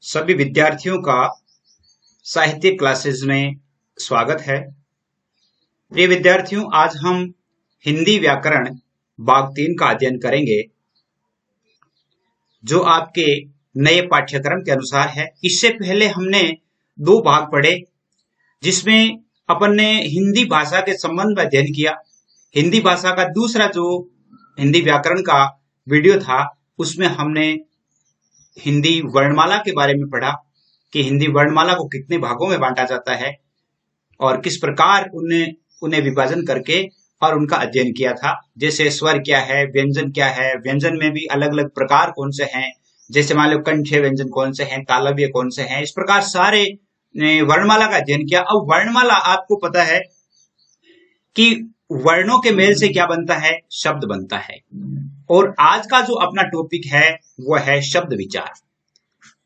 सभी विद्यार्थियों का साहित्य क्लासेस में स्वागत है। प्रिय विद्यार्थियों, आज हम हिंदी व्याकरण भाग 3 का अध्ययन करेंगे, जो आपके नए पाठ्यक्रम के अनुसार है। इससे पहले हमने 2 भाग पढ़े, जिसमें अपन ने हिंदी भाषा के संबंध में अध्ययन किया। हिंदी भाषा का दूसरा जो हिंदी व्याकरण का वीडियो था, उसमें हमने हिंदी वर्णमाला के बारे में पढ़ा कि हिंदी वर्णमाला को कितने भागों में बांटा जाता है और किस प्रकार उन्हें विभाजन करके और उनका अध्ययन किया था। जैसे स्वर क्या है, व्यंजन क्या है, व्यंजन में भी अलग अलग प्रकार कौन से हैं, जैसे मान लो कंठ्य व्यंजन कौन से हैं, तालव्य कौन से हैं, इस प्रकार सारे वर्णमाला का अध्ययन किया। अब वर्णमाला आपको पता है कि वर्णों के मेल से क्या बनता है, शब्द बनता है। और आज का जो अपना टॉपिक है वो है शब्द विचार।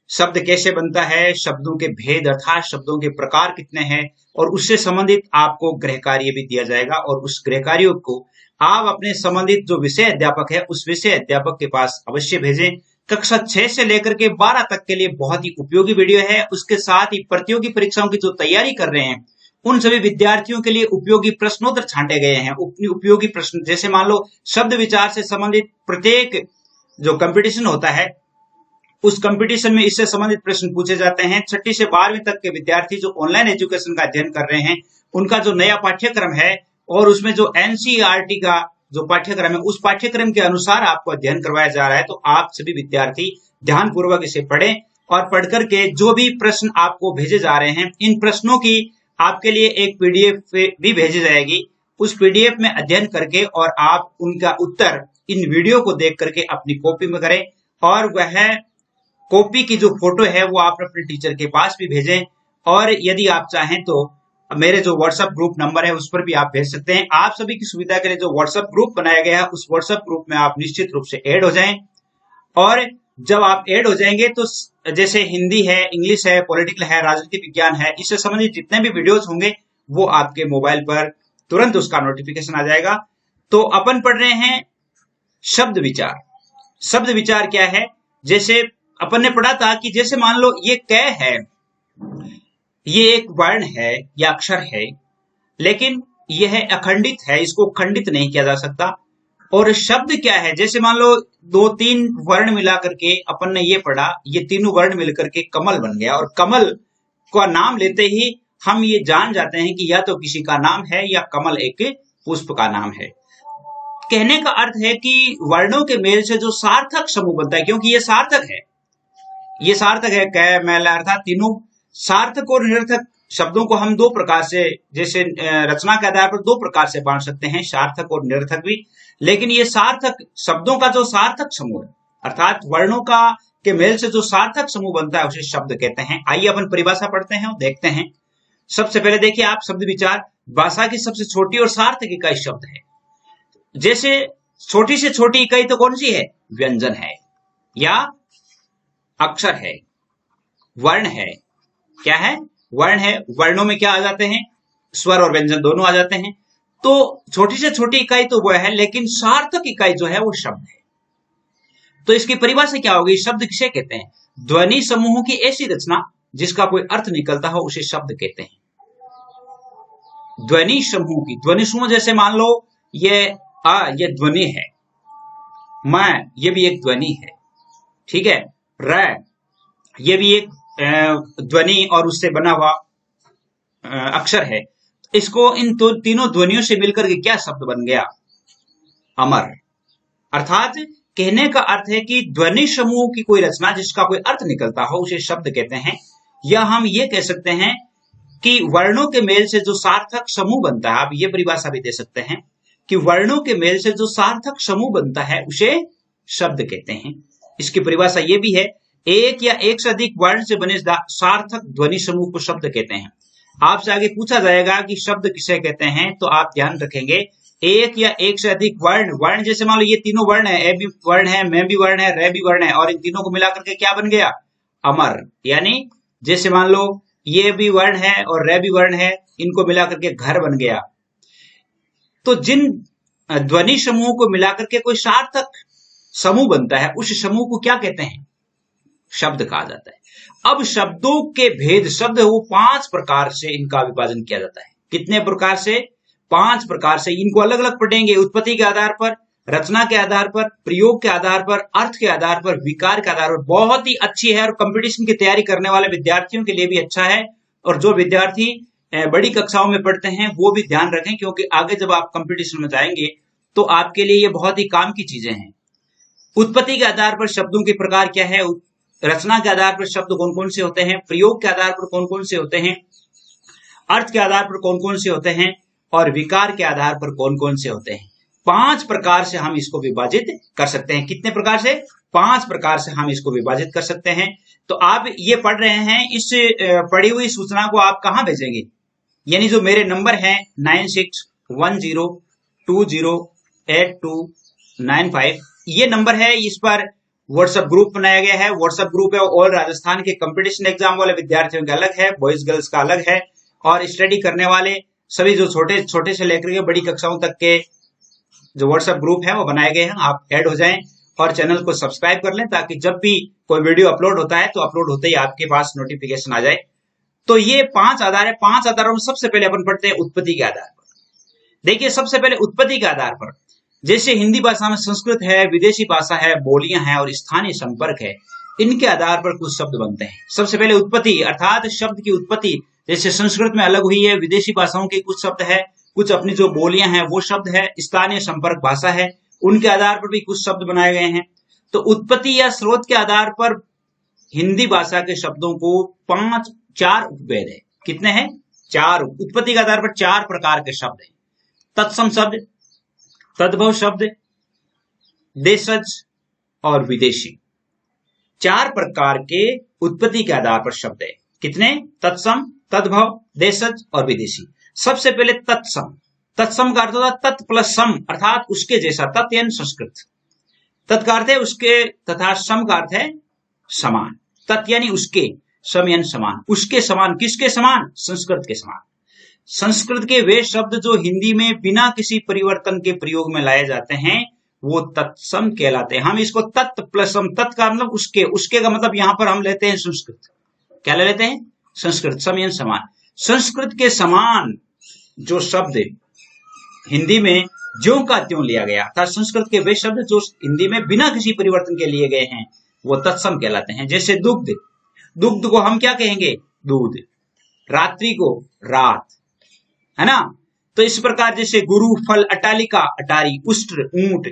शब्द कैसे बनता है, शब्दों के भेद अर्थात शब्दों के प्रकार कितने हैं, और उससे संबंधित आपको गृह कार्य भी दिया जाएगा। और उस गृह कार्यों को आप अपने संबंधित जो विषय अध्यापक है उस विषय अध्यापक के पास अवश्य भेजें। कक्षा 6 से लेकर के 12 तक के लिए बहुत ही उपयोगी वीडियो है। उसके साथ ही प्रतियोगी परीक्षाओं की जो तैयारी कर रहे हैं उन सभी विद्यार्थियों के लिए उपयोगी प्रश्नोत्तर छांटे गए हैं। उपयोगी प्रश्न, जैसे मान लो शब्द विचार से संबंधित प्रत्येक जो कंपटीशन होता है उस कंपटीशन में इससे संबंधित प्रश्न पूछे जाते हैं। 6ठी से 12वीं तक के विद्यार्थी जो ऑनलाइन एजुकेशन का अध्ययन कर रहे हैं उनका जो नया पाठ्यक्रम है और उसमें जो एनसीईआरटी का जो पाठ्यक्रम है उस पाठ्यक्रम के अनुसार आपको अध्ययन करवाया जा रहा है। तो आप सभी विद्यार्थी ध्यान पूर्वक इसे पढ़ें और पढ़ करके जो भी प्रश्न आपको भेजे जा रहे हैं, इन प्रश्नों की आपके लिए एक पीडीएफ भी भेजी जाएगी। उस पीडीएफ में अध्ययन करके और आप उनका उत्तर इन वीडियो को देख करके अपनी कॉपी में करें, और वह कॉपी की जो फोटो है वो आप अपने टीचर के पास भी भेजें। और यदि आप चाहें तो मेरे जो व्हाट्सएप ग्रुप नंबर है उस पर भी आप भेज सकते हैं। आप सभी की सुविधा के लिए जो व्हाट्सएप ग्रुप बनाया गया है उस व्हाट्सएप ग्रुप में आप निश्चित रूप से ऐड हो जाएं। और जब आप ऐड हो जाएंगे तो जैसे हिंदी है, इंग्लिश है, पॉलिटिकल है, राजनीति विज्ञान है, इससे संबंधित जितने भी वीडियोस होंगे वो आपके मोबाइल पर तुरंत उसका नोटिफिकेशन आ जाएगा। तो अपन पढ़ रहे हैं शब्द विचार। शब्द विचार क्या है? जैसे अपन ने पढ़ा था कि जैसे मान लो ये क है, ये एक वर्ण है या अक्षर है, लेकिन यह अखंडित है, इसको खंडित नहीं किया जा सकता। और शब्द क्या है? जैसे मान लो 2-3 वर्ण मिला करके अपन ने ये पढ़ा, ये तीनों वर्ण मिलकर के कमल बन गया, और कमल का नाम लेते ही हम ये जान जाते हैं कि या तो किसी का नाम है या कमल एक पुष्प का नाम है। कहने का अर्थ है कि वर्णों के मेल से जो सार्थक समूह बनता है, क्योंकि ये सार्थक है, ये सार्थक है, क मैला अर्थात तीनों सार्थक और निरर्थक शब्दों को हम 2 प्रकार से, जैसे रचना के आधार पर 2 प्रकार से बांट सकते हैं, सार्थक और निरर्थक भी। लेकिन ये सार्थक शब्दों का जो सार्थक समूह है अर्थात वर्णों का के मेल से जो सार्थक समूह बनता है उसे शब्द कहते हैं। आइए अपन परिभाषा पढ़ते हैं और देखते हैं। सबसे पहले देखिए आप, शब्द विचार भाषा की सबसे छोटी और सार्थक इकाई शब्द है। जैसे छोटी से छोटी इकाई तो कौन सी है? व्यंजन है या अक्षर है, वर्ण है। क्या है? वर्ण है। वर्णों में क्या आ जाते हैं? स्वर और व्यंजन दोनों आ जाते हैं। तो छोटी से छोटी इकाई तो वो है, लेकिन सार्थक इकाई जो है वो शब्द है। तो इसकी परिभाषा क्या होगी? शब्द किसे कहते हैं? ध्वनि समूहों की ऐसी रचना जिसका कोई अर्थ निकलता हो उसे शब्द कहते हैं। ध्वनि समूह की, ध्वनि समूह जैसे मान लो ये ये ध्वनि है, मैं ये भी एक ध्वनि है, ठीक है, र ये भी एक ध्वनि और उससे बना हुआ अक्षर है। इसको इन तीनों ध्वनियों से मिलकर के क्या शब्द बन गया? अमर। अर्थात कहने का अर्थ है कि ध्वनि समूह की कोई रचना जिसका कोई अर्थ निकलता हो उसे शब्द कहते हैं। या हम ये कह सकते हैं कि वर्णों के मेल से जो सार्थक समूह बनता है, आप ये परिभाषा भी दे सकते हैं कि वर्णों के मेल से जो सार्थक समूह बनता है उसे शब्द कहते हैं। इसकी परिभाषा ये भी है, एक या एक से अधिक वर्ण से बने सार्थक ध्वनि समूह को शब्द कहते हैं। आपसे आगे पूछा जाएगा कि शब्द किसे कहते हैं, तो आप ध्यान रखेंगे एक या एक से अधिक वर्ण। वर्ण जैसे मान लो ये तीनों वर्ण है, ए भी वर्ण है, मैं भी वर्ण है, रे भी वर्ण है, और इन तीनों को मिलाकर के क्या बन गया? अमर। यानी जैसे मान लो ये भी वर्ण है और रे भी वर्ण है, इनको मिलाकर के घर बन गया। तो जिन ध्वनि समूह को मिलाकर के कोई सार्थक समूह बनता है उस समूह को क्या कहते हैं? शब्द कहा जाता है। अब शब्दों के भेद शब्द वो 5 प्रकार से इनका विभाजन किया जाता है। कितने प्रकार से? 5 प्रकार से। इनको अलग अलग पढ़ेंगे, उत्पत्ति के आधार पर, रचना के आधार पर, प्रयोग के आधार पर, अर्थ के आधार पर, विकार के आधार पर। बहुत ही अच्छी है और कंपटीशन की तैयारी करने वाले विद्यार्थियों के लिए भी अच्छा है। और जो विद्यार्थी बड़ी कक्षाओं में पढ़ते हैं वो भी ध्यान रखें, क्योंकि आगे जब आप कंपटीशन में जाएंगे तो आपके लिए ये बहुत ही काम की चीजें हैं। उत्पत्ति के आधार पर शब्दों के प्रकार क्या है, रचना के आधार पर शब्द कौन कौन से होते हैं, प्रयोग के आधार पर कौन कौन से होते हैं, अर्थ के आधार पर कौन कौन से होते हैं, और विकार के आधार पर कौन कौन से होते हैं। 5 प्रकार से हम इसको विभाजित कर सकते हैं। कितने प्रकार से? 5 प्रकार से हम इसको विभाजित कर सकते हैं। तो आप ये पढ़ रहे हैं, इस पढ़ी हुई सूचना को आप कहां भेजेंगे? यानी जो मेरे नंबर है 9610208295, ये नंबर है, इस पर व्हाट्सएप ग्रुप बनाया गया है। व्हाट्सएप ग्रुप है और राजस्थान के कंपटीशन एग्जाम वाले विद्यार्थियों का अलग है, बॉयज गर्ल्स का अलग है, और स्टडी करने वाले सभी जो छोटे छोटे से लेकर के बड़ी कक्षाओं तक के जो व्हाट्सएप ग्रुप है वो बनाए गए हैं। आप ऐड हो जाएं और चैनल को सब्सक्राइब कर लें, ताकि जब भी कोई वीडियो अपलोड होता है तो अपलोड होते ही आपके पास नोटिफिकेशन आ जाए। तो ये 5 आधार है। 5 आधारों में सबसे पहले अपन पढ़ते हैं उत्पत्ति के आधार पर। देखिए, सबसे पहले उत्पत्ति के आधार पर, जैसे हिंदी भाषा में संस्कृत है, विदेशी भाषा है, बोलियां हैं और स्थानीय संपर्क है, इनके आधार पर कुछ शब्द बनते हैं। सबसे पहले उत्पत्ति अर्थात शब्द की उत्पत्ति, जैसे संस्कृत में अलग हुई है, विदेशी भाषाओं के कुछ शब्द है, कुछ अपनी जो बोलियां हैं वो शब्द है, स्थानीय संपर्क भाषा है, उनके आधार पर भी कुछ शब्द बनाए गए हैं। तो उत्पत्ति या स्रोत के आधार पर हिंदी भाषा के शब्दों को 4 उपभेद है। कितने हैं? 4। उत्पत्ति के आधार पर 4 प्रकार के शब्द हैं। तत्सम शब्द, तद्भव शब्द, देशज और विदेशी। 4 प्रकार के उत्पत्ति के आधार पर शब्द है। कितने? तत्सम, तद्भव, देशज और विदेशी। सबसे पहले तत्सम। तत्सम का अर्थ होता है तत् प्लस सम, अर्थात उसके जैसा। तत् यानी संस्कृत, तत् का अर्थ है उसके, तथा सम का अर्थ है समान। तत् यानी उसके, सम यानी समान। उसके समान, किसके समान? संस्कृत के समान। संस्कृत के वे शब्द जो हिंदी में बिना किसी परिवर्तन के प्रयोग में लाए जाते हैं वो तत्सम कहलाते हैं। हम इसको तत् प्लस सम, तत् का मतलब उसके, उसके का मतलब यहां पर हम लेते हैं संस्कृत। क्या ले लेते हैं? संस्कृत। सम यानी समान। संस्कृत के समान जो शब्द हिंदी में ज्यों का त्यों लिया गया, अर्थात संस्कृत के वे शब्द जो हिंदी में बिना किसी परिवर्तन के लिए गए हैं वो तत्सम कहलाते हैं। जैसे दुग्ध, दुग्ध को हम क्या कहेंगे? दूध। रात्रि को रात, है ना? तो इस प्रकार जैसे गुरु, फल, अटालिका, अटारी, उष्ट्र, ऊंट,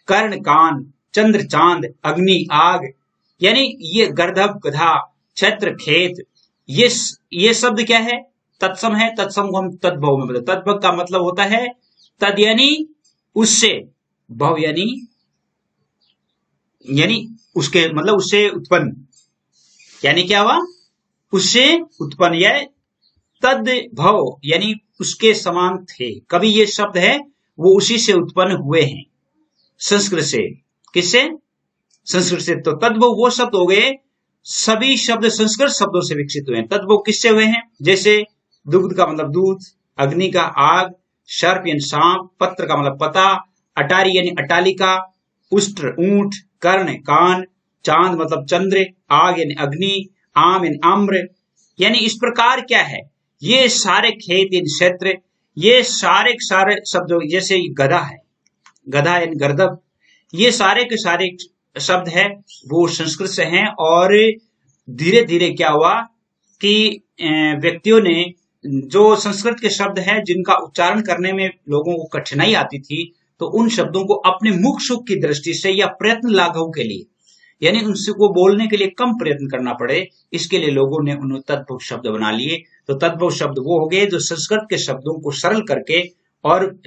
कर्ण, कान, चंद्र, चांद, अग्नि, आग, यानी ये गर्दभ, गधा, क्षेत्र, खेत, ये शब्द क्या है? तत्सम है। तत्सम को हम तद्भव में बदलते। तद्भव का मतलब होता है तद यानी उससे, भव यानी उसके, मतलब उससे उत्पन्न, यानी क्या हुआ? उससे उत्पन्न। या तद्भव यानी उसके समान थे। कभी ये शब्द है वो उसी से उत्पन्न हुए हैं, संस्कृत से। किससे? संस्कृत से। तो तद्भव वो शब्द हो गए, सभी शब्द संस्कृत शब्दों से विकसित हुए हैं। तद्भव किससे हुए हैं? जैसे दुग्ध का मतलब दूध, अग्नि का आग, सर्प यानी सांप, पत्र का मतलब पता, अटारी यानी अटालिका, उष्ट्र ऊंट, कर्ण कान, चांद मतलब चंद्र, आग यानी अग्नि, आम यानी आम्र। यानी इस प्रकार क्या है, ये सारे खेत यानी क्षेत्र, ये सारे शब्द, जैसे गधा है, गधा यानी गर्दभ, ये सारे के सारे शब्द है वो संस्कृत से हैं। और धीरे धीरे क्या हुआ कि व्यक्तियों ने जो संस्कृत के शब्द हैं जिनका उच्चारण करने में लोगों को कठिनाई आती थी, तो उन शब्दों को अपने मुख सुख की दृष्टि से या प्रयत्न लाघव के लिए, यानी उनसे को बोलने के लिए कम प्रयत्न करना पड़े, इसके लिए लोगों ने उन्हें तद्भव शब्द बना लिए। तो तद्भव शब्द वो हो गए जो संस्कृत के शब्दों को सरल करके और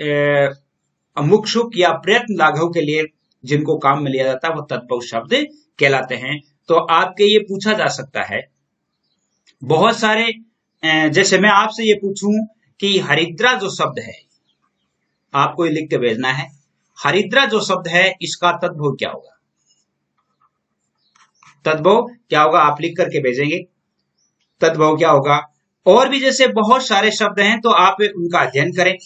मुख सुख या प्रयत्न लाघव के लिए जिनको काम में लिया जाता है वो तद्भव शब्द कहलाते हैं। तो आपके ये पूछा जा सकता है बहुत सारे, जैसे मैं आपसे ये पूछूं कि हरिद्रा जो शब्द है, आपको ये लिख के भेजना है, हरिद्रा जो शब्द है इसका तद्भव क्या होगा? तद्भव क्या होगा आप लिख करके भेजेंगे, तद्भव क्या होगा। और भी जैसे बहुत सारे शब्द हैं तो आप उनका अध्ययन करें।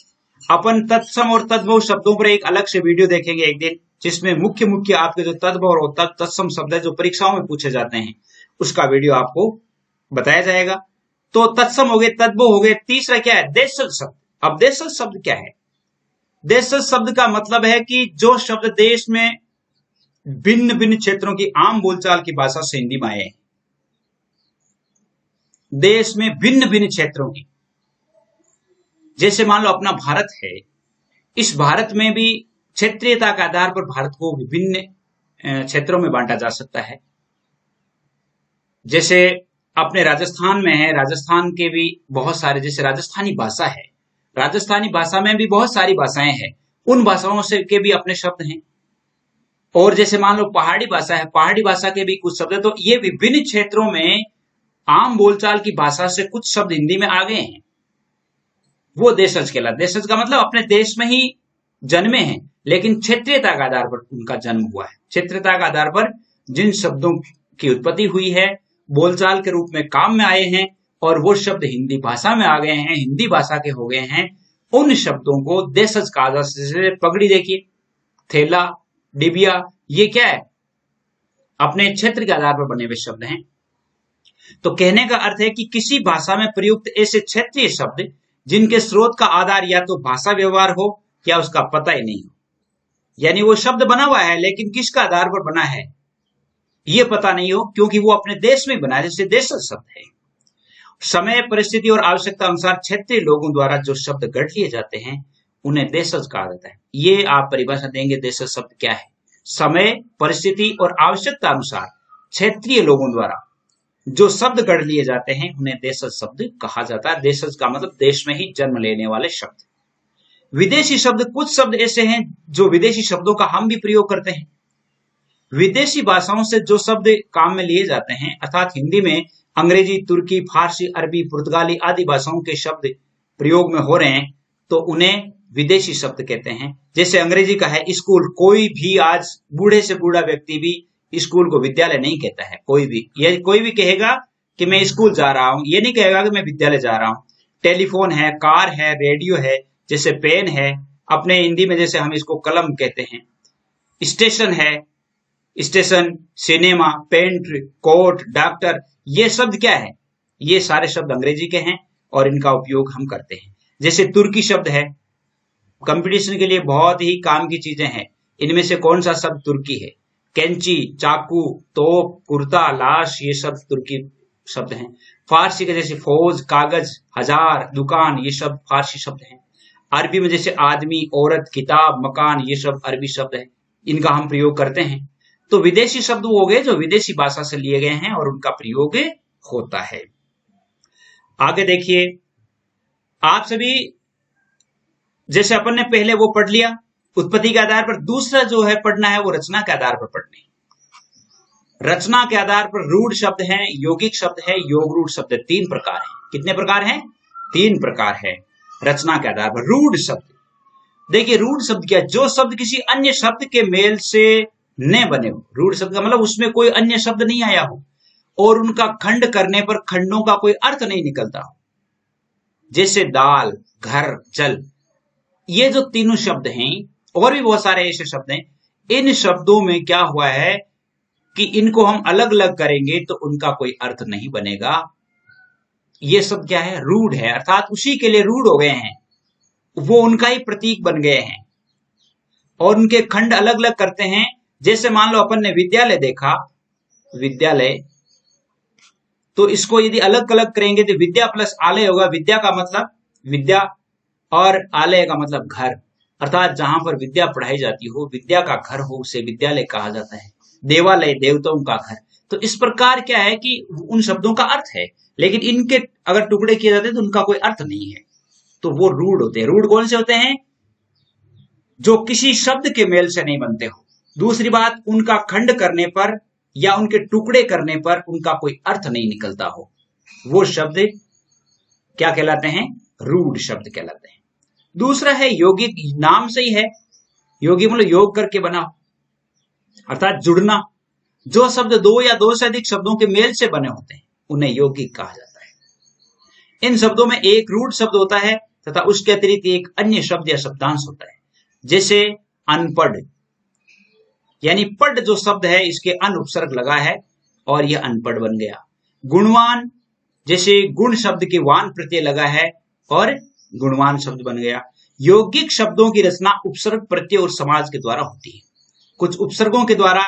अपन तत्सम और तद्भव शब्दों पर एक अलग से वीडियो देखेंगे एक दिन, जिसमें मुख्य मुख्य आपके जो तद्भव और तत्सम शब्द है जो परीक्षाओं में पूछे जाते हैं, उसका वीडियो आपको बताया जाएगा। तो तत्सम हो गए, तद्भव हो गए। तीसरा क्या है? देशज शब्द। अब देशज शब्द क्या है? देशज शब्द का मतलब है कि जो शब्द देश में भिन्न भिन्न क्षेत्रों की आम बोलचाल की भाषा से हिंदी में आए हैं। देश में भिन्न भिन्न क्षेत्रों की, जैसे मान लो अपना भारत है, इस भारत में भी क्षेत्रीयता के आधार पर भारत को विभिन्न क्षेत्रों में बांटा जा सकता है। जैसे अपने राजस्थान में है, राजस्थान के भी बहुत सारे, जैसे राजस्थानी भाषा है, राजस्थानी भाषा में भी बहुत सारी भाषाएं हैं, उन भाषाओं से के भी अपने शब्द हैं। और जैसे मान लो पहाड़ी भाषा है, पहाड़ी भाषा के भी कुछ शब्द है। तो ये विभिन्न क्षेत्रों में आम बोलचाल की भाषा से कुछ शब्द हिंदी में आ गए हैं, वो देशज कहलाते। देशज का मतलब अपने देश में ही जन्मे हैं, लेकिन क्षेत्रीयता के आधार पर उनका जन्म हुआ है। क्षेत्रीयता के आधार पर जिन शब्दों की उत्पत्ति हुई है, बोलचाल के रूप में काम में आए हैं, और वो शब्द हिंदी भाषा में आ गए हैं, हिंदी भाषा के हो गए हैं, उन शब्दों को देशज कहा जाता है। जैसे पगड़ी देखिए, थैला, डिबिया, ये क्या है? अपने क्षेत्र के आधार पर बने हुए शब्द हैं। तो कहने का अर्थ है कि किसी भाषा में प्रयुक्त ऐसे क्षेत्रीय शब्द जिनके स्रोत का आधार या तो भाषा व्यवहार हो या उसका पता ही नहीं हो, यानी वो शब्द बना हुआ है लेकिन किसका आधार पर बना है ये पता नहीं हो, क्योंकि वो अपने देश में बना है, जैसे देशज शब्द है। समय, परिस्थिति और आवश्यकता अनुसार क्षेत्रीय लोगों द्वारा जो शब्द गढ़ लिए जाते हैं उन्हें देशज कहा जाता है। ये आप परिभाषा देंगे देशज शब्द क्या है? समय, परिस्थिति और आवश्यकता अनुसार क्षेत्रीय लोगों द्वारा जो शब्द गढ़ लिए जाते हैं उन्हें देशज शब्द कहा जाता है। देशज का मतलब देश में ही जन्म लेने वाले शब्द। विदेशी शब्द, कुछ शब्द ऐसे हैं जो विदेशी शब्दों का हम भी प्रयोग करते हैं। विदेशी भाषाओं से जो शब्द काम में लिए जाते हैं, अर्थात हिंदी में अंग्रेजी, तुर्की, फारसी, अरबी, पुर्तगाली आदि भाषाओं के शब्द प्रयोग में हो रहे हैं, तो उन्हें विदेशी शब्द कहते हैं। जैसे अंग्रेजी का है स्कूल, कोई भी आज बूढ़े से बूढ़ा व्यक्ति भी स्कूल को विद्यालय नहीं कहता है। कोई भी कहेगा कि मैं स्कूल जा रहा हूं, ये नहीं कहेगा कि मैं विद्यालय जा रहा हूं। टेलीफोन है, कार है, रेडियो है, जैसे पेन है, अपने हिंदी में जैसे हम इसको कलम कहते हैं। स्टेशन है, station, cinema, pant, court, doctor, ये शब्द क्या है? ये सारे शब्द अंग्रेजी के हैं और इनका उपयोग हम करते हैं। जैसे तुर्की शब्द है, कंपटीशन के लिए बहुत ही काम की चीजें हैं। इनमें से कौन सा शब्द तुर्की है? कैंची, चाकू, तोप, कुर्ता, लाश, ये सब तुर्की शब्द हैं। फारसी के जैसे फौज, कागज, हजार, दुकान, ये सब फारसी शब्द हैं। अरबी में जैसे आदमी, औरत, किताब, मकान, ये सब अरबी शब्द है, इनका हम प्रयोग करते हैं। तो विदेशी शब्द हो गए जो विदेशी भाषा से लिए गए हैं और उनका प्रयोग होता है। आगे देखिए, आप सभी जैसे अपन ने पहले वो पढ़ लिया उत्पत्ति के आधार पर, दूसरा जो है पढ़ना है वो रचना के आधार पर पढ़ने। रचना के आधार पर रूढ़ शब्द है, यौगिक शब्द है, योग रूढ़ शब्द है। 3 प्रकार है। कितने प्रकार हैं? 3 प्रकार है रचना के आधार पर। रूढ़ शब्द, देखिए रूढ़ शब्द क्या? जो शब्द किसी अन्य शब्द के मेल से न बने हो। रूढ़ शब्द का मतलब उसमें कोई अन्य शब्द नहीं आया हो और उनका खंड करने पर खंडों का कोई अर्थ नहीं निकलता हो। जैसे दाल, घर, जल, ये जो तीनों शब्द हैं, और भी बहुत सारे ऐसे शब्द हैं, इन शब्दों में क्या हुआ है कि इनको हम अलग अलग करेंगे तो उनका कोई अर्थ नहीं बनेगा। ये सब क्या है? रूढ़ है, अर्थात उसी के लिए रूढ़ हो गए हैं, वो उनका ही प्रतीक बन गए हैं और उनके खंड अलग अलग करते हैं। जैसे मान लो अपन ने विद्यालय देखा, विद्यालय, तो इसको यदि अलग अलग करेंगे तो विद्या प्लस आलय होगा। विद्या का मतलब विद्या और आलय का मतलब घर, अर्थात जहां पर विद्या पढ़ाई जाती हो, विद्या का घर हो, उसे विद्यालय कहा जाता है। देवालय, देवताओं का घर। तो इस प्रकार क्या है कि उन शब्दों का अर्थ है, लेकिन इनके अगर टुकड़े किए जाते हैं तो उनका कोई अर्थ नहीं है, तो वो रूढ़ होते हैं। रूढ़ कौन से होते हैं? जो किसी शब्द के मेल से नहीं बनते हो। दूसरी बात, उनका खंड करने पर या उनके टुकड़े करने पर उनका कोई अर्थ नहीं निकलता हो, वो शब्द क्या कहलाते हैं? रूढ़ शब्द कहलाते हैं। दूसरा है यौगिक, नाम से ही है, योगी मतलब योग करके बना, अर्थात जुड़ना। जो शब्द 2 या 2 से अधिक शब्दों के मेल से बने होते हैं उन्हें यौगिक कहा जाता है। इन शब्दों में एक रूढ़ शब्द होता है तथा उसके अतिरिक्त एक अन्य शब्द या शब्दांश होता है। जैसे अनपढ़, यानी पढ़ जो शब्द है इसके अन उपसर्ग लगा है और यह अनपढ़ बन गया। गुणवान, जैसे गुण शब्द के वान प्रत्यय लगा है और गुणवान शब्द बन गया। यौगिक शब्दों की रचना उपसर्ग, प्रत्यय और समाज के द्वारा होती है। कुछ उपसर्गों के द्वारा,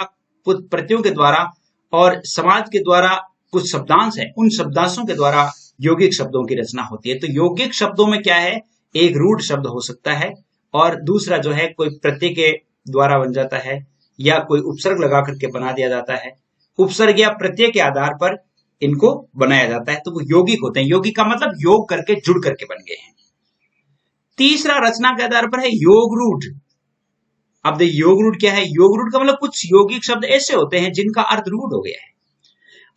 कुछ प्रत्ययों के द्वारा और समाज के द्वारा कुछ शब्दांश है, उन शब्दांशों के द्वारा यौगिक शब्दों की रचना होती है। तो यौगिक शब्दों में क्या है, एक रूढ़ शब्द हो सकता है और दूसरा जो है कोई प्रत्यय के द्वारा बन जाता है या कोई उपसर्ग लगा करके बना दिया जाता है। उपसर्ग या प्रत्यय के आधार पर इनको बनाया जाता है, तो वो यौगिक होते हैं। यौगिक का मतलब योग करके, जुड़ करके बन गए हैं। तीसरा रचना के आधार पर है योग रूढ़। अब देखिए योग रूढ़ क्या है। योग रूढ़ का मतलब कुछ यौगिक शब्द ऐसे होते हैं जिनका अर्थ रूढ़ हो गया है,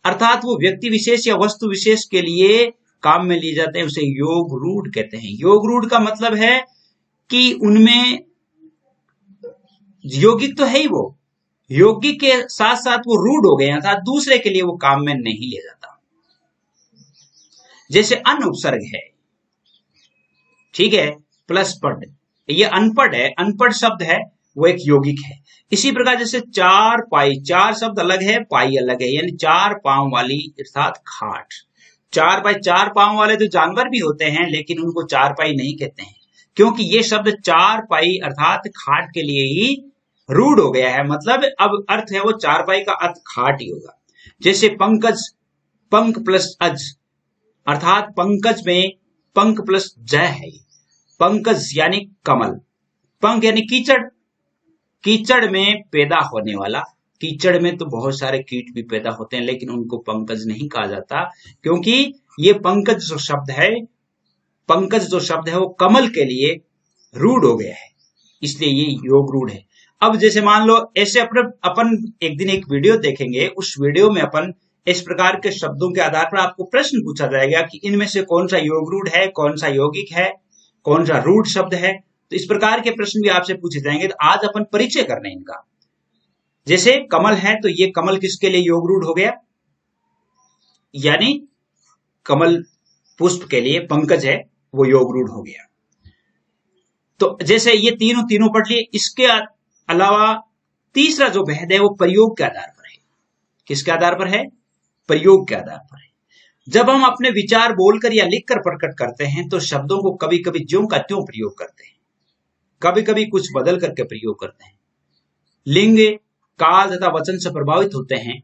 अर्थात वो व्यक्ति विशेष या वस्तु विशेष के लिए काम में लिए जाते हैं, उसे योग रूढ़ कहते हैं। योग रूढ़ का मतलब है कि उनमें यौगिक तो है ही, वो यौगिक के साथ साथ वो रूढ़ हो गए, अर्थात दूसरे के लिए वो काम में नहीं लिया जाता। जैसे अन उपसर्ग है, ठीक है, प्लस पढ़, ये अनपढ़ है, अनपढ़ शब्द है, वो एक यौगिक है। इसी प्रकार जैसे चार पाई, चार शब्द अलग है, पाई अलग है, यानी चार पांव वाली अर्थात खाट। चार पाई, चार पांव वाले तो जानवर भी होते हैं लेकिन उनको चार पाई नहीं कहते हैं, क्योंकि ये शब्द चार पाई अर्थात खाट के लिए ही रूढ़ हो गया है। मतलब अब अर्थ है वो चार पाई का अर्थ खाट ही होगा। जैसे पंकज, पंक प्लस अज, अर्थात पंकज में पंक प्लस ज है। पंकज यानी कमल, पंक यानी कीचड़, कीचड़ में पैदा होने वाला। कीचड़ में तो बहुत सारे कीट भी पैदा होते हैं लेकिन उनको पंकज नहीं कहा जाता, क्योंकि ये पंकज जो शब्द है, पंकज जो शब्द है वो कमल के लिए रूढ़ हो गया है, इसलिए ये योग रूढ़ है। अब जैसे मान लो ऐसे अपन एक दिन एक वीडियो देखेंगे, उस वीडियो में अपन इस प्रकार के शब्दों के आधार पर आपको प्रश्न पूछा जाएगा कि इनमें से कौन सा योग रूढ़ है, कौन सा यौगिक है, कौन सा रूढ़ शब्द है। तो इस प्रकार के प्रश्न भी आपसे पूछे जाएंगे। तो आज अपन परिचय करने इनका। जैसे कमल है तो ये कमल किसके लिए योग रूढ़ हो गया, यानी कमल पुष्प के लिए पंकज है वो योग रूढ़ हो गया। तो जैसे ये तीनों पढ़ लिए। इसके अलावा तीसरा जो भेद है वो प्रयोग के आधार पर है। किसके आधार पर है, प्रयोग के आधार पर है। जब हम अपने विचार बोलकर या लिखकर प्रकट करते हैं तो शब्दों को कभी कभी ज्यों का त्यों प्रयोग करते हैं, कभी कभी कुछ बदल करके प्रयोग करते हैं। लिंग, काल तथा वचन से प्रभावित होते हैं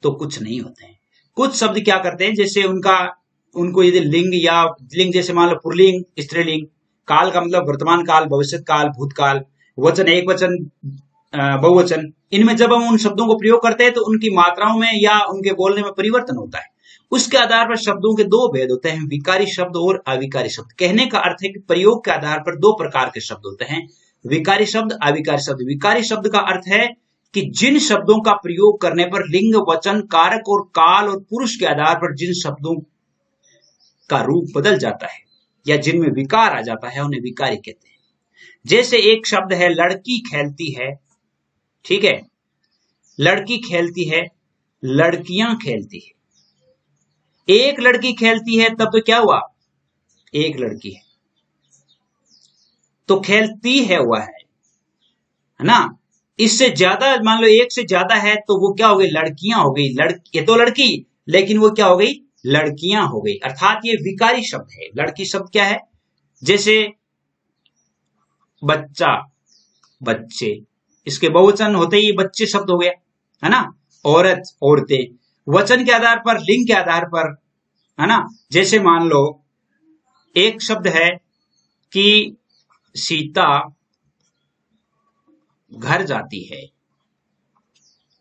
तो कुछ नहीं होते हैं। कुछ शब्द क्या करते हैं, जैसे उनको यदि लिंग जैसे मान लो पुल्लिंग, स्त्रीलिंग, काल का मतलब वर्तमान काल, भविष्य काल, भूतकाल, वचन एक वचन, बहुवचन, इनमें जब हम उन शब्दों को प्रयोग करते हैं तो उनकी मात्राओं में या उनके बोलने में परिवर्तन होता है। उसके आधार पर शब्दों के दो भेद होते हैं, विकारी शब्द और अविकारी शब्द। कहने का अर्थ है कि प्रयोग के आधार पर दो प्रकार के शब्द होते हैं, विकारी शब्द, अविकारी शब्द। विकारी शब्द का अर्थ है कि जिन शब्दों का प्रयोग करने पर लिंग, वचन, कारक और काल और पुरुष के आधार पर जिन शब्दों का रूप बदल जाता है या जिनमें विकार आ जाता है उन्हें विकारी कहते हैं। जैसे एक शब्द है लड़की खेलती है, ठीक है, लड़की खेलती है, लड़कियां खेलती है। एक लड़की खेलती है तब तो क्या हुआ, एक लड़की है, तो खेलती है हुआ है ना। इससे ज्यादा मान लो एक से ज्यादा है तो वो क्या हो गई, लड़कियां हो गई। ये तो लड़की, लेकिन वो क्या हो गई, लड़कियां हो गई, अर्थात ये विकारी शब्द है। लड़की शब्द क्या है, जैसे बच्चा, बच्चे, इसके बहुवचन होते ही बच्चे शब्द हो गया, है ना। औरत, औरतें, वचन के आधार पर, लिंग के आधार पर, है ना। जैसे मान लो एक शब्द है कि सीता घर जाती है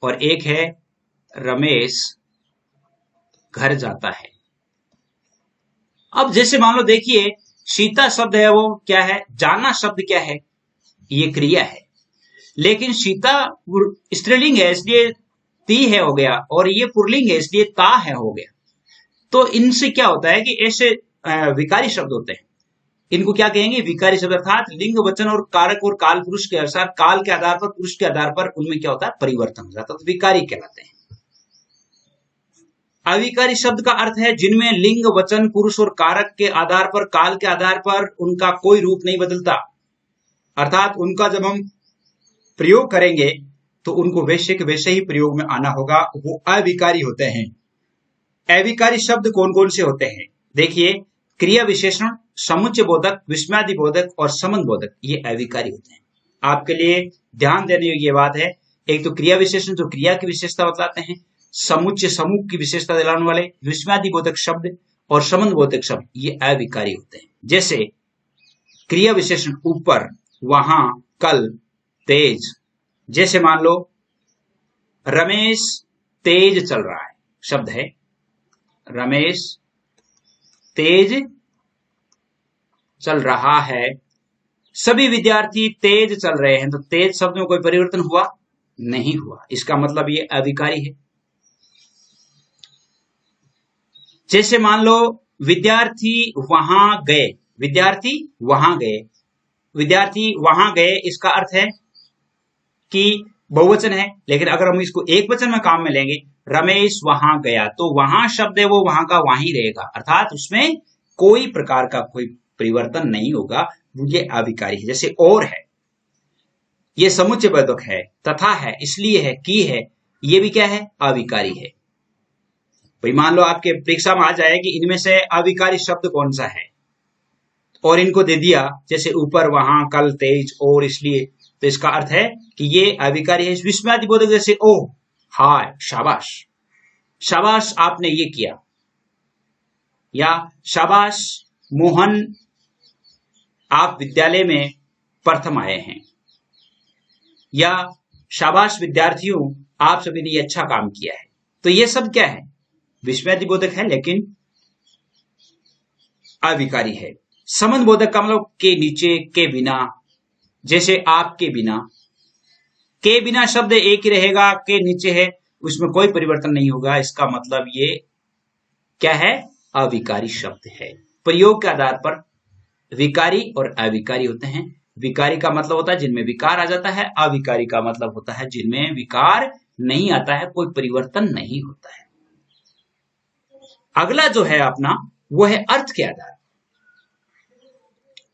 और एक है रमेश घर जाता है। अब जैसे मान लो देखिए सीता शब्द है वो क्या है, जाना शब्द क्या है, ये क्रिया है, लेकिन सीता स्त्रीलिंग है इसलिए ती है हो गया, और ये पुल्लिंग है इसलिए ता है हो गया। तो इनसे क्या होता है कि ऐसे विकारी शब्द होते हैं, इनको क्या कहेंगे, विकारी शब्द, अर्थात लिंग, वचन और कारक और काल पुरुष के अनुसार, काल के आधार पर, पुरुष के आधार पर उनमें क्या होता है, परिवर्तन हो जाता है, तो विकारी कहलाते हैं। अविकारी शब्द का अर्थ है जिनमें लिंग, वचन, पुरुष और कारक के आधार पर, काल के आधार पर उनका कोई रूप नहीं बदलता, अर्थात उनका जब हम प्रयोग करेंगे तो उनको वैसे के वैसे ही प्रयोग में आना होगा, वो अविकारी होते हैं। अविकारी शब्द कौन कौन से होते हैं? देखिए, क्रिया विशेषण, समुच्चय बोधक, विस्मयादि बोधक और संबंध बोधक, ये अविकारी होते हैं। आपके लिए ध्यान देने योग्य बात है, एक तो क्रिया विशेषण जो क्रिया की विशेषता बताते हैं, समुच्चय समूह की विशेषता दिलाने वाले, विस्मयादि बोधक शब्द और संबंध बोधक शब्द, ये अविकारी होते हैं। जैसे क्रिया विशेषण ऊपर, वहां, कल, तेज। जैसे मान लो रमेश तेज चल रहा है, शब्द है रमेश तेज चल रहा है, सभी विद्यार्थी तेज चल रहे हैं, तो तेज शब्द में कोई परिवर्तन हुआ? नहीं हुआ, इसका मतलब ये अविकारी है। जैसे मान लो विद्यार्थी वहां गए, विद्यार्थी वहां गए, विद्यार्थी वहां गए, इसका अर्थ है कि बहुवचन है, लेकिन अगर हम इसको एक वचन में काम में लेंगे, रमेश वहां गया, तो वहां शब्द है वो वहां का वहीं रहेगा, अर्थात उसमें कोई प्रकार का कोई परिवर्तन नहीं होगा, ये अविकारी है। जैसे और है, ये समुच्चय बोधक है, तथा है, इसलिए है, की है, ये भी क्या है? अविकारी है। भाई मान लो आपके परीक्षा में आ जाए कि इनमें से अविकारी शब्द कौन सा है, और इनको दे दिया, जैसे ऊपर, वहां, कल, तेज, और, इसलिए, तो इसका अर्थ है कि ये अविकारी है। विस्मयादि बोधक जैसे ओ, हाय, शाबाश, शाबाश आपने ये किया, या शाबाश मोहन आप विद्यालय में प्रथम आए हैं, या शाबाश विद्यार्थियों आप सभी ने ये अच्छा काम किया है। तो ये सब क्या है? विस्मयादि बोधक है, लेकिन अविकारी है। संबंध बोधक का मतलब के नीचे, के बिना। जैसे आपके बिना, के बिना शब्द एक ही रहेगा, के नीचे है, उसमें कोई परिवर्तन नहीं होगा, इसका मतलब ये क्या है? अविकारी शब्द है। प्रयोग के आधार पर विकारी और अविकारी होते हैं। विकारी का मतलब होता है जिनमें विकार आ जाता है, अविकारी का मतलब होता है जिनमें विकार नहीं आता है, कोई परिवर्तन नहीं होता है। अगला जो है अपना, वो है अर्थ के आधार।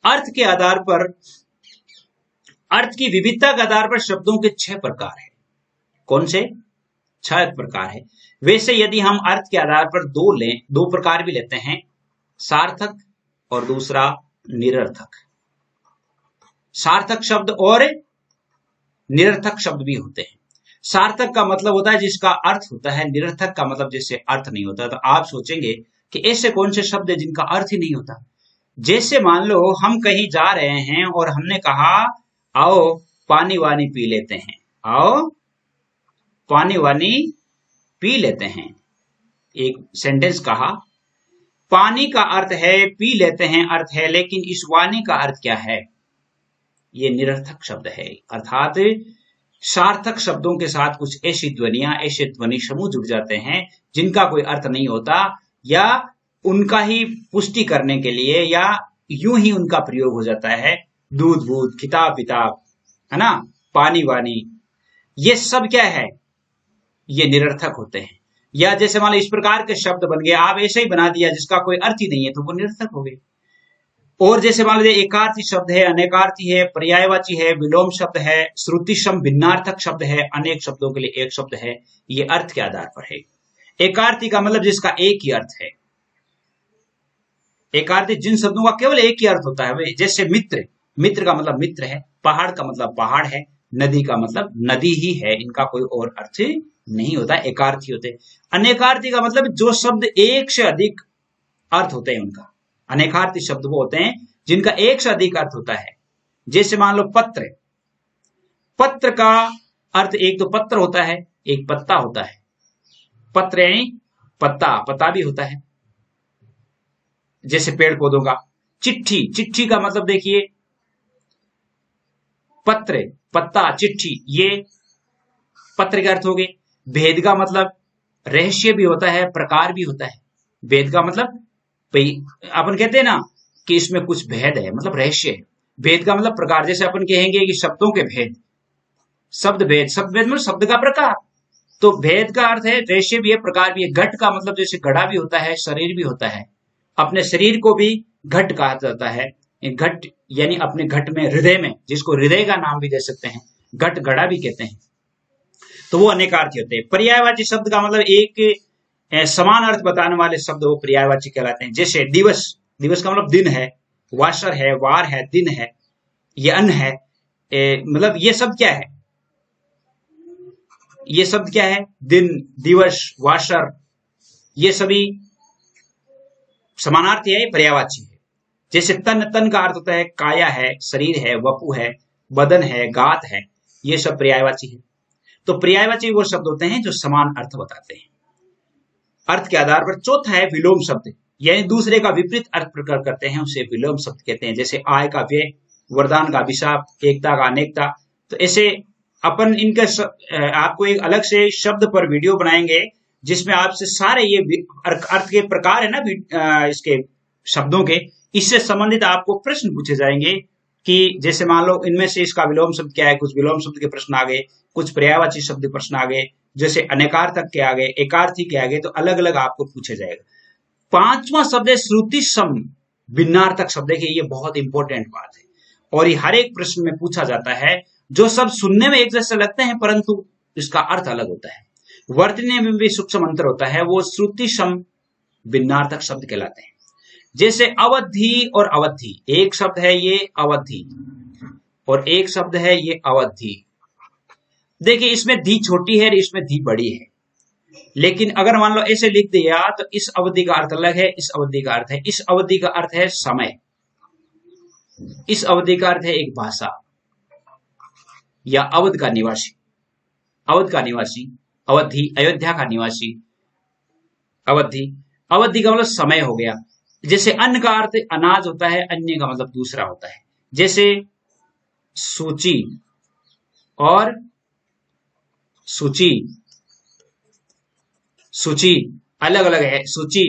अर्थ के आधार पर, अर्थ की विविधता के आधार पर शब्दों के 6 प्रकार है। कौन से? 6 प्रकार है। वैसे यदि हम अर्थ के आधार पर दो प्रकार भी लेते हैं, सार्थक और दूसरा निरर्थक। सार्थक शब्द और निरर्थक शब्द भी होते हैं। सार्थक का मतलब होता है जिसका अर्थ होता है, निरर्थक का मतलब जिससे अर्थ नहीं होता। तो आप सोचेंगे कि ऐसे कौन से शब्द है जिनका अर्थ ही नहीं होता। जैसे मान लो हम कहीं जा रहे हैं और हमने कहा आओ पानी वानी पी लेते हैं, आओ पानी वानी पी लेते हैं, एक सेंटेंस कहा, पानी का अर्थ है, पी लेते हैं अर्थ है, लेकिन इस वाणी का अर्थ क्या है? ये निरर्थक शब्द है। अर्थात सार्थक शब्दों के साथ कुछ ऐसी ध्वनियां, ऐसे ध्वनि समूह जुड़ जाते हैं जिनका कोई अर्थ नहीं होता, या उनका ही पुष्टि करने के लिए, या यूं ही उनका प्रयोग हो जाता है। दूध बूध, किताब किताब, है ना, पानी वानी, ये सब क्या है? ये निरर्थक होते हैं। या जैसे मान लो इस प्रकार के शब्द बन गए, आप ऐसे ही बना दिया जिसका कोई अर्थ ही नहीं है, तो वो निरर्थक हो गए। और जैसे मान लीजिए एकार्थी शब्द है, अनेकार्थी है, पर्यायवाची है, विलोम शब्द है, श्रुतिशम भिन्नार्थक शब्द है, अनेक शब्दों के लिए एक शब्द है, ये अर्थ के आधार पर है। एकार्थी का मतलब जिसका एक ही अर्थ है। एकार्थी जिन शब्दों का केवल एक ही अर्थ होता है, जैसे मित्र, मित्र का मतलब मित्र है, पहाड़ का मतलब पहाड़ है, नदी का मतलब नदी ही है, इनका कोई और अर्थ नहीं होता, एकार्थी होते। अनेकार्थी का मतलब जो शब्द एक से अधिक अर्थ होते हैं उनका। अनेकार्थी शब्द वो होते हैं जिनका एक से अधिक अर्थ होता है। जैसे मान लो पत्र, पत्र का अर्थ एक तो पत्र होता है, एक पत्ता होता है। पत्र यानी पत्ता, पत्ता भी होता है, जैसे पेड़ पौधों का। चिट्ठी, चिट्ठी का मतलब देखिए, पत्र, पत्ता, चिट्ठी, ये पत्र के अर्थ हो गए। भेद का मतलब रहस्य भी होता है, प्रकार भी होता है। भेद का मतलब भाई अपन कहते हैं ना कि इसमें कुछ भेद है, मतलब रहस्य है। भेद का मतलब प्रकार, जैसे अपन कहेंगे कि शब्दों के भेद, शब्द भेद, शब्द भेद मतलब शब्द का प्रकार। तो भेद का अर्थ है रहस्य भी है, प्रकार भी है। घट का मतलब जैसे घड़ा भी होता है, शरीर भी होता है। अपने शरीर को भी घट कहा जाता है। घट यानी अपने घट में, हृदय में, जिसको हृदय का नाम भी दे सकते हैं, घट घड़ा भी कहते हैं। तो वो अनेकार्थी होते हैं। पर्यायवाची शब्द का मतलब एक समान अर्थ बताने वाले शब्द वो पर्यायवाची कहलाते हैं। जैसे दिवस, दिवस का मतलब दिन है, वासर है, वार है, दिन है, ये अन्न है, मतलब ये सब क्या है, ये शब्द क्या है, दिन, दिवस, वासर, ये सभी समानार्थी है, पर्यायवाची है। जैसे तन, तन का अर्थ होता है काया है, शरीर है, वपु है, बदन है, गात है, ये सब पर्यायवाची है। तो पर्यायवाची वो शब्द होते हैं जो समान अर्थ बताते हैं अर्थ के आधार पर। चौथा है विलोम शब्द, यानी दूसरे का विपरीत अर्थ प्रकट करते हैं, उसे विलोम शब्द कहते हैं। जैसे आय का व्यय, वरदान का अभिशाप, एकता का अनेकता। तो ऐसे अपन इनका आपको एक अलग से शब्द पर वीडियो बनाएंगे जिसमें आपसे सारे ये अर्थ के प्रकार है ना इसके शब्दों के, इससे संबंधित आपको प्रश्न पूछे जाएंगे कि जैसे मान लो इनमें से इसका विलोम शब्द क्या है, कुछ विलोम शब्द के प्रश्न आ गए, कुछ पर्यायवाची शब्द प्रश्न आ गए, जैसे अनेकार्थक के आ गए, एकार्थी के आ गए, तो अलग अलग आपको पूछे जाएगा। पांचवा शब्द है श्रुति सम भिन्नार्थक शब्द है। ये बहुत इंपॉर्टेंट बात है और ये हर एक प्रश्न में पूछा जाता है। जो शब्द सुनने में एक जैसे लगते हैं परंतु इसका अर्थ अलग होता है, वर्तने में भी सूक्ष्म अंतर होता है, वो श्रुति सम भिन्नार्थक शब्द कहलाते हैं। जैसे अवधि और अवधि, एक शब्द है ये अवधि और एक शब्द है ये अवधि। देखिए इसमें धी छोटी है, इसमें धी बड़ी है, लेकिन अगर मान लो ऐसे लिख दिया तो इस अवधि का अर्थ अलग है, इस अवधि का अर्थ है, इस अवधि का अर्थ है समय, इस अवधि का अर्थ है एक भाषा या अवध का निवासी, अवध का निवासी, अवधि, अयोध्या का निवासी, अवधि, अवधि का मतलब समय हो गया। जैसे अन्न का अर्थ अनाज होता है, अन्य का मतलब दूसरा होता है। जैसे सूची और सूची, सूची अलग अलग है, सूची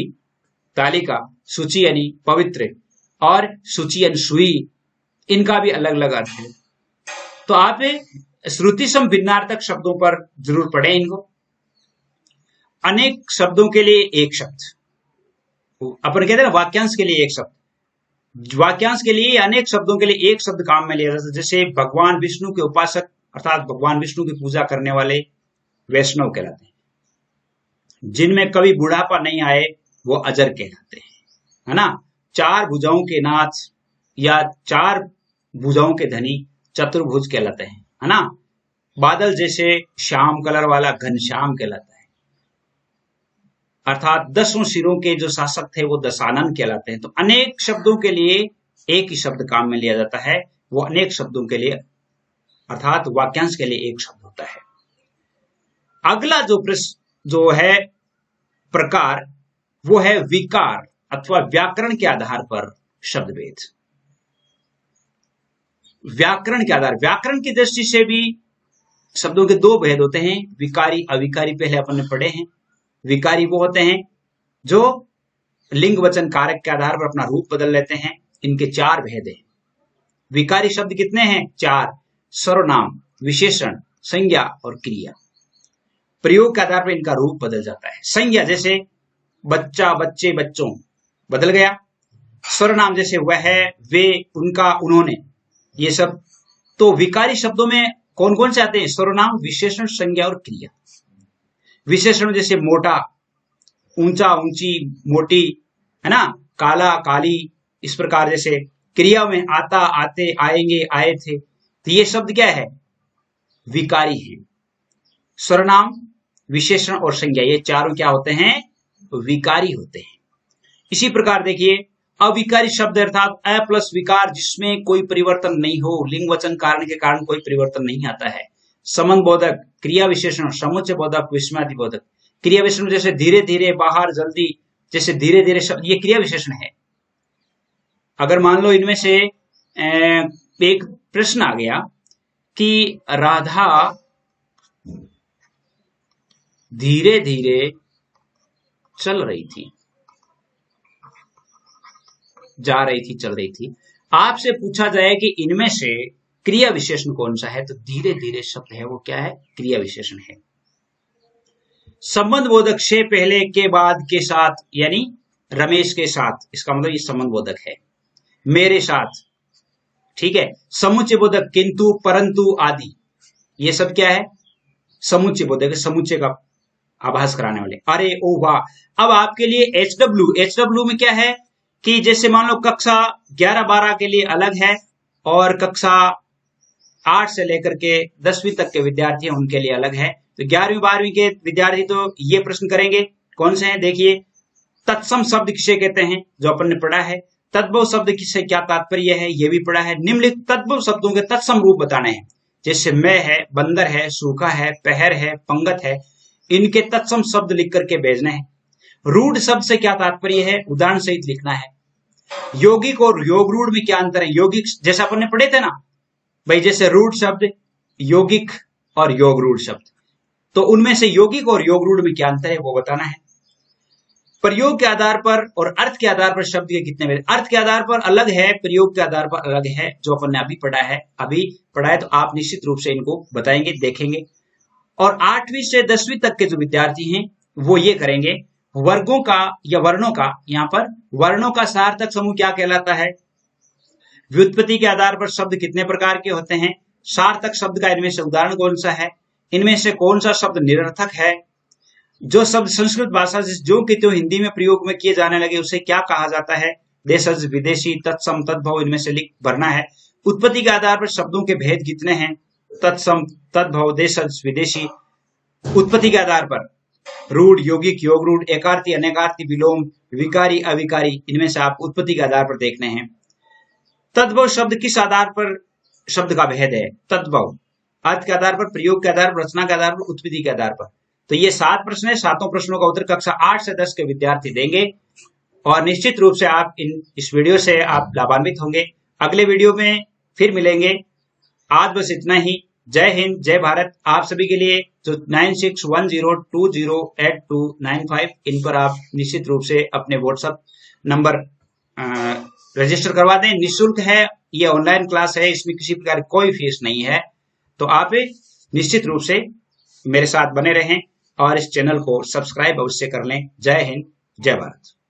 तालिका, सूची यानी पवित्र, और सूची यानी सुई, इनका भी अलग अलग अर्थ है। तो आप श्रुति सम भिन्नार्थक शब्दों पर जरूर पढ़ें इनको। अनेक शब्दों के लिए एक शब्द, अपन कहते हैं ना वाक्यांश के लिए एक शब्द, वाक्यांश के लिए अनेक शब्दों के लिए एक शब्द काम में लिया जाता है। जैसे भगवान विष्णु के उपासक अर्थात भगवान विष्णु की पूजा करने वाले वैष्णव कहलाते हैं। जिनमें कभी बुढ़ापा नहीं आए वो अजर कहलाते हैं, है ना। चार भुजाओं के नाथ या चार भुजाओं के धनी चतुर्भुज कहलाते हैं, है ना। बादल जैसे श्याम कलर वाला घनश्याम कहलाता है, अर्थात 10 सिरों के जो शासक थे वो दशानन कहलाते हैं। तो अनेक शब्दों के लिए एक ही शब्द काम में लिया जाता है, वो अनेक शब्दों के लिए अर्थात वाक्यांश के लिए एक शब्द होता है। अगला जो प्रश्न जो है प्रकार, वो है विकार अथवा व्याकरण के आधार पर शब्द भेद। व्याकरण के आधार, व्याकरण की दृष्टि से भी शब्दों के दो भेद होते हैं, विकारी अविकारी, पहले अपन ने पढ़े हैं। विकारी वो होते हैं जो लिंग वचन कारक के आधार पर अपना रूप बदल लेते हैं, इनके 4 भेद हैं। विकारी शब्द कितने हैं? 4, सर्वनाम, विशेषण, संज्ञा और क्रिया। प्रयोग के आधार पर इनका रूप बदल जाता है। संज्ञा जैसे बच्चा, बच्चे, बच्चों, बदल गया। सर्वनाम जैसे वह, वे, उनका, उन्होंने, ये सब। तो विकारी शब्दों में कौन कौन से आते हैं? सर्वनाम, विशेषण, संज्ञा और क्रिया। विशेषण जैसे मोटा, ऊंचा, ऊंची, मोटी, है ना, काला, काली, इस प्रकार। जैसे क्रिया में आता, आते, आएंगे, आए थे, तो ये शब्द क्या है? विकारी है। सर्वनाम, विशेषण और संज्ञा, ये चारों क्या होते हैं? विकारी होते हैं। इसी प्रकार देखिए अविकारी शब्द अर्थात अ प्लस विकार, जिसमें कोई परिवर्तन नहीं हो, लिंग वचन कारण के कारण कोई परिवर्तन नहीं आता है। संबंध बोधक, क्रिया विशेषण, समुच्चय बोधक, विस्मयादि बोधक। क्रिया विशेषण जैसे धीरे धीरे, बाहर, जल्दी, जैसे धीरे धीरे शब्द, ये क्रिया विशेषण है। अगर मान लो इनमें से एक प्रश्न आ गया कि राधा धीरे धीरे चल रही थी, जा रही थी, चल रही थी, आपसे पूछा जाए कि इनमें से क्रिया विशेषण कौन सा है, तो धीरे धीरे शब्द है वो क्या है? क्रिया विशेषण है। संबंध बोधक से पहले, के बाद, के साथ, यानी रमेश के साथ, इसका मतलब ये संबंध बोधक है। मेरे साथ, ठीक है। समुच्चय बोधक किंतु, परंतु आदि, ये सब क्या है? समुच्चय बोलते हैं, समुच्चय का आभास कराने वाले। अरे ओ वाह, अब आपके लिए एचडब्ल्यू में क्या है कि जैसे मान लो कक्षा 11-12 के लिए अलग है और कक्षा 8 से लेकर के 10वीं तक के विद्यार्थी हैं उनके लिए अलग है। तो 11वीं-12वीं के विद्यार्थी तो ये प्रश्न करेंगे, कौन से हैं देखिए। तत्सम शब्द किसे कहते हैं, जो अपन ने पढ़ा है। तद्भव शब्द किससे क्या तात्पर्य है, ये भी पढ़ा है। निम्नलिखित तद्भव शब्दों के तत्सम रूप बताने हैं, जैसे मैं है, बंदर है, सूखा है, पहर है, पंगत है, इनके तत्सम शब्द लिख करके भेजने हैं। रूढ़ शब्द से क्या तात्पर्य है, उदाहरण सहित लिखना है। यौगिक और योग रूढ़ में क्या अंतर है, यौगिक जैसा अपन ने पढ़े थे ना भाई, जैसे रूढ़ शब्द, यौगिक और योग रूढ़ शब्द, तो उनमें से यौगिक और योग रूढ़ में क्या अंतर है वो बताना है। प्रयोग के आधार पर और अर्थ के आधार पर शब्द के कितने भेद, अर्थ के आधार पर अलग है, प्रयोग के आधार पर अलग है, जो अपन ने अभी पढ़ा है, तो आप निश्चित रूप से इनको बताएंगे, देखेंगे। और 8वीं से 10वीं तक के जो विद्यार्थी हैं वो ये करेंगे, वर्गों का या वर्णों का, यहाँ पर वर्णों का सार्थक समूह क्या कहलाता है, व्युत्पत्ति के आधार पर शब्द कितने प्रकार के होते हैं, सार्थक शब्द का इनमें से उदाहरण कौन सा है, इनमें से कौन सा शब्द निरर्थक है, जो शब्द संस्कृत भाषा से जो कि तो हिंदी में प्रयोग में किए जाने लगे उसे क्या कहा जाता है, देशज, विदेशी, तत्सम, तद्भव, इनमें से लिख भरना है। उत्पत्ति के आधार पर शब्दों के भेद कितने हैं, तत्सम, तद्भव, देशज, विदेशी। उत्पत्ति के आधार पर रूढ़, यौगिक, योग रूढ़, एकार्थी, अनेकार्थी, विलोम, विकारी, अविकारी, इनमें से आप उत्पत्ति के आधार पर देखने हैं। तद्भव शब्द किस आधार पर शब्द का भेद है, तद्भव अर्थ के आधार पर, प्रयोग के आधार पर, रचना के आधार पर, उत्पत्ति के आधार पर। तो ये 7 प्रश्न है, 7 प्रश्नों का उत्तर कक्षा 8 से 10 के विद्यार्थी देंगे और निश्चित रूप से आप इस वीडियो से आप लाभान्वित होंगे। अगले वीडियो में फिर मिलेंगे। आज बस इतना ही। जय हिंद, जय भारत। आप सभी के लिए जो 9610208295 इन पर आप निश्चित रूप से अपने व्हाट्सएप नंबर रजिस्टर करवा दें। निःशुल्क है, ये ऑनलाइन क्लास है, इसमें किसी प्रकार कोई फीस नहीं है। तो आप निश्चित रूप से मेरे साथ बने रहें और इस चैनल को सब्सक्राइब अवश्य कर लें। जय हिंद, जय भारत।